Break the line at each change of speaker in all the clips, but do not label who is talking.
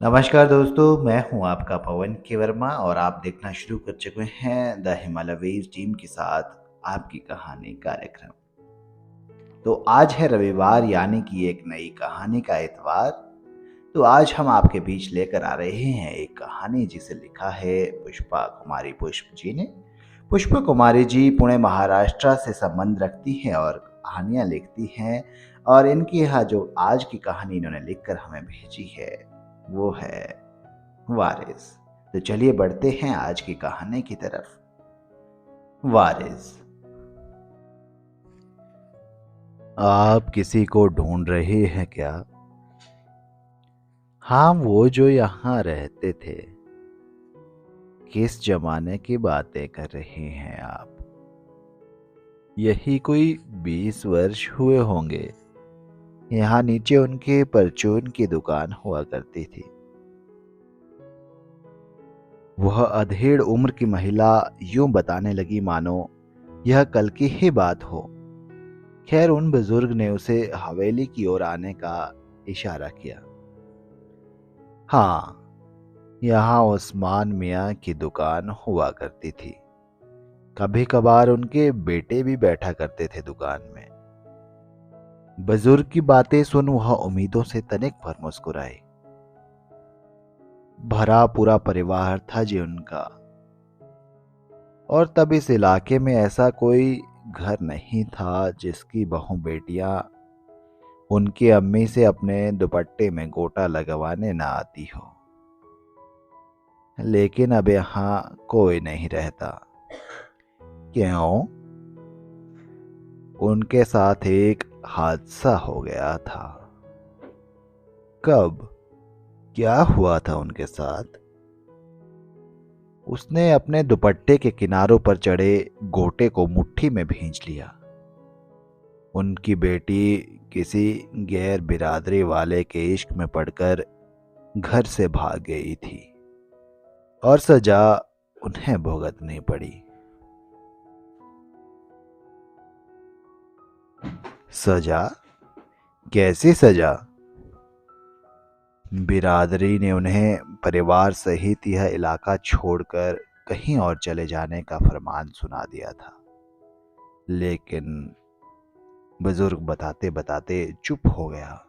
नमस्कार दोस्तों, मैं हूं आपका पवन के वर्मा और आप देखना शुरू कर चुके हैं द हिमालयवीज टीम के साथ आपकी कहानी कार्यक्रम। तो आज है रविवार यानी कि एक नई कहानी का इतवार। तो आज हम आपके बीच लेकर आ रहे हैं एक कहानी जिसे लिखा है पुष्पा कुमारी पुष्प जी ने। पुष्पा कुमारी जी पुणे महाराष्ट्र से संबंध रखती हैं और कहानियां लिखती हैं। और इनकी यहाँ जो आज की कहानी इन्होंने लिखकर हमें भेजी है वो है वारिस। तो चलिए बढ़ते हैं आज की कहानी की तरफ। वारिस। आप किसी को ढूंढ रहे हैं क्या? हाँ, वो जो यहाँ रहते थे। किस जमाने की बातें कर रहे हैं आप? यही कोई 20 वर्ष हुए होंगे। यहाँ नीचे उनके परचून की दुकान हुआ करती थी। वह अधेड़ उम्र की महिला यूं बताने लगी मानो यह कल की ही बात हो। खैर, उन बुजुर्ग ने उसे हवेली की ओर आने का इशारा किया। हाँ, यहाँ उस्मान मियाँ की दुकान हुआ करती थी। कभी कभार उनके बेटे भी बैठा करते थे दुकान में। बुजुर्ग की बातें सुन वह उम्मीदों से तनिक भर मुस्कुराई। भरा पूरा परिवार था जी उनका। और तब इस इलाके में ऐसा कोई घर नहीं था जिसकी बहू बेटियां उनकी अम्मी से अपने दुपट्टे में गोटा लगवाने ना आती हो। लेकिन अब यहाँ कोई नहीं रहता। क्यों? उनके साथ एक हादसा हो गया था। कब? क्या हुआ था उनके साथ? उसने अपने दुपट्टे के किनारों पर चढ़े गोटे को मुट्ठी में भींच लिया। उनकी बेटी किसी गैर बिरादरी वाले के इश्क में पड़कर घर से भाग गई थी और सजा उन्हें भुगतनी पड़ी। सजा? कैसी सजा? बिरादरी ने उन्हें परिवार सहित यह इलाका छोड़कर कहीं और चले जाने का फरमान सुना दिया था। लेकिन बुजुर्ग बताते बताते चुप हो गया।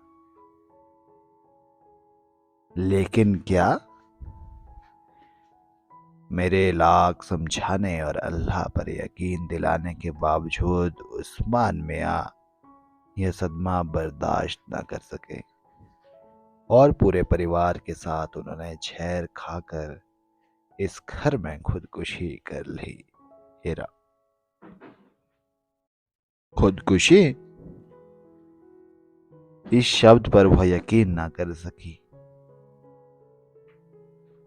लेकिन क्या? मेरे लाख समझाने और अल्लाह पर यकीन दिलाने के बावजूद उस्मान मियाँ यह सदमा बर्दाश्त न कर सके और पूरे परिवार के साथ उन्होंने जहर खाकर इस घर में खुदकुशी कर ली। हेरा, खुदकुशी? इस शब्द पर वह यकीन ना कर सकी।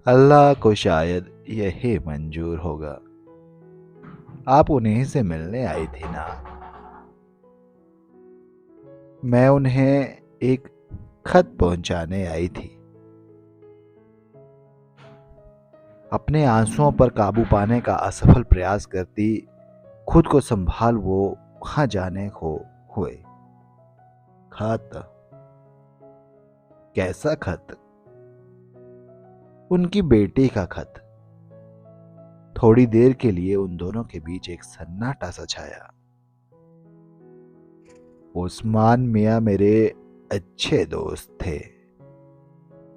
अल्लाह को शायद यही मंजूर होगा। आप उन्हीं से मिलने आई थी ना? मैं उन्हें एक खत पहुंचाने आई थी। अपने आंसुओं पर काबू पाने का असफल प्रयास करती खुद को संभाल वो वहां जाने को हुए। खत? कैसा खत? उनकी बेटी का खत। थोड़ी देर के लिए उन दोनों के बीच एक सन्नाटा सा छाया। उस्मान मियाँ मेरे अच्छे दोस्त थे।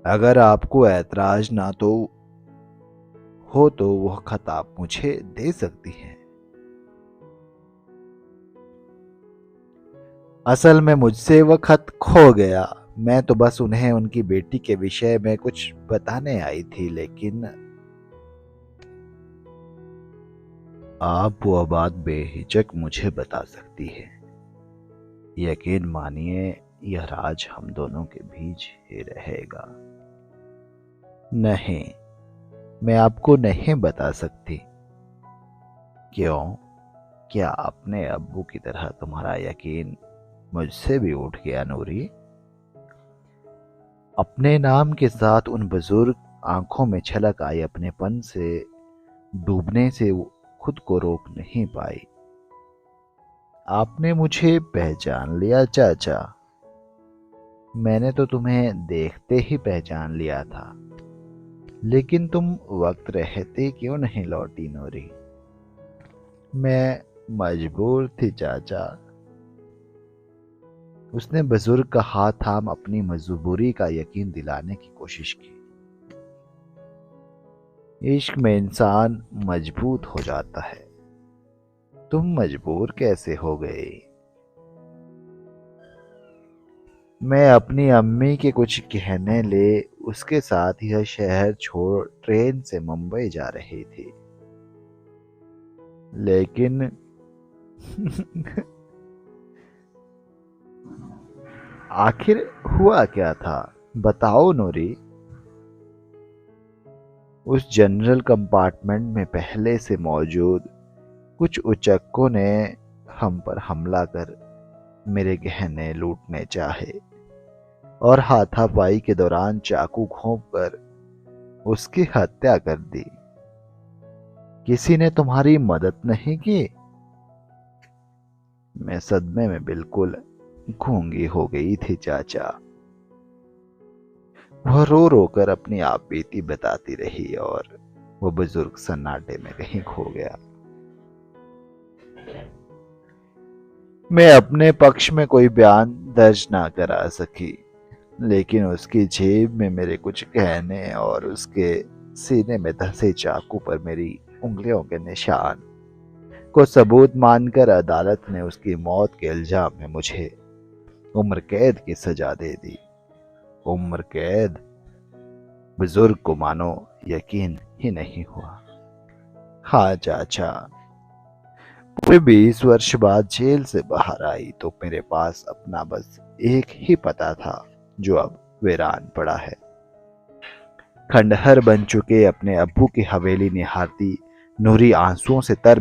अगर आपको ऐतराज ना तो हो तो वह खत आप मुझे दे सकती हैं। असल में मुझसे वह खत खो गया। मैं तो बस उन्हें उनकी बेटी के विषय में कुछ बताने आई थी, लेकिन आप वह बात बेहिचक मुझे बता सकती है। यकीन मानिए, यह राज हम दोनों के बीच ही रहेगा। नहीं, मैं आपको नहीं बता सकती। क्यों? क्या अपने अब्बू की तरह तुम्हारा यकीन मुझसे भी उठ गया नूरी? अपने नाम के साथ उन बुजुर्ग आंखों में छलक आई अपनेपन से डूबने से वो खुद को रोक नहीं पाई। आपने मुझे पहचान लिया चाचा? मैंने तो तुम्हें देखते ही पहचान लिया था, लेकिन तुम वक्त रहते क्यों नहीं लौटी नूरी? मैं मजबूर थी चाचा। उसने बुजुर्ग का हाथ थाम अपनी मजबूरी का यकीन दिलाने की कोशिश की। इश्क में इंसान मजबूत हो जाता है। तुम मजबूर कैसे हो गए? मैं अपनी अम्मी के कुछ गहने ले उसके साथ यह शहर छोड़ ट्रेन से मुंबई जा रही थी, लेकिन आखिर हुआ क्या था? बताओ नूरी। उस जनरल कंपार्टमेंट में पहले से मौजूद कुछ उचक्कों ने हम पर हमला कर मेरे गहने लूटने चाहे और हाथापाई के दौरान चाकू घोंप कर उसकी हत्या कर दी। किसी ने तुम्हारी मदद नहीं की? मैं सदमे में बिल्कुल गूंगी हो गई थी चाचा। वह रो रो कर अपनी आप बीती बताती रही और वो बुजुर्ग सन्नाटे में कहीं खो गया। मैं अपने पक्ष में कोई बयान दर्ज ना करा सकी, लेकिन उसकी जेब में मेरे कुछ गहने और उसके सीने में धंसे चाकू पर मेरी उंगलियों के निशान को सबूत मानकर अदालत ने उसकी मौत के इल्जाम में मुझे उम्र कैद की सजा दे दी। उम्र कैद? बुजुर्ग को मानो यकीन ही नहीं हुआ। हाँ चाचा, पूरे 20 वर्ष बाद जेल से बाहर आई तो मेरे पास अपना बस एक ही पता था, जो अब वीरान पड़ा है। खंडहर बन चुके अपने अब्बू की हवेली निहारती नूरी आंसुओं से तर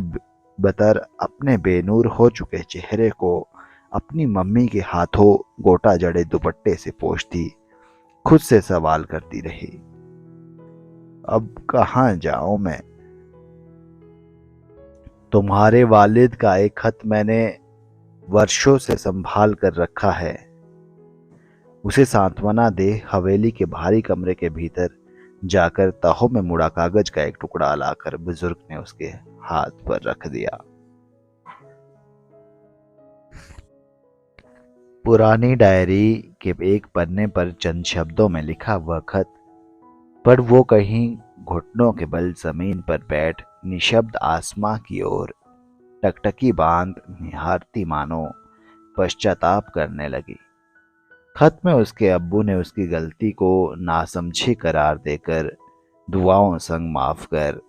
बतर अपने बेनूर हो चुके चेहरे को अपनी मम्मी के हाथों गोटा जड़े दुपट्टे से पोंछती खुद से सवाल करती रही, अब कहाँ जाऊं मैं? तुम्हारे वालिद का एक खत मैंने वर्षों से संभाल कर रखा है। उसे सांत्वना दे हवेली के भारी कमरे के भीतर जाकर तहों में मुड़ा कागज का एक टुकड़ा लाकर बुजुर्ग ने उसके हाथ पर रख दिया। पुरानी डायरी के एक पन्ने पर चंद शब्दों में लिखा वह खत, पर वो कहीं घुटनों के बल जमीन पर बैठ निशब्द आसमां की ओर टकटकी बांध निहारती मानो पश्चाताप करने लगी। खत में उसके अब्बू ने उसकी गलती को नासमझी करार देकर दुआओं संग माफ कर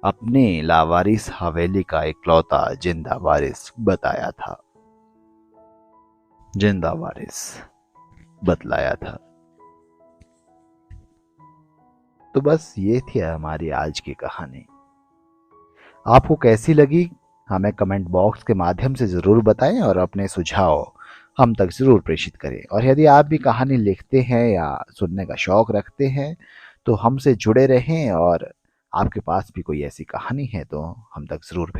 अपनी लावारिस हवेली का इकलौता जिंदा वारिस बताया था। जिंदा वारिस बतलाया था। तो बस ये थी हमारी आज की कहानी। आपको कैसी लगी हमें कमेंट बॉक्स के माध्यम से ज़रूर बताएं और अपने सुझाव हम तक ज़रूर प्रेषित करें। और यदि आप भी कहानी लिखते हैं या सुनने का शौक रखते हैं तो हमसे जुड़े रहें, और आपके पास भी कोई ऐसी कहानी है तो हम तक ज़रूर भेजें।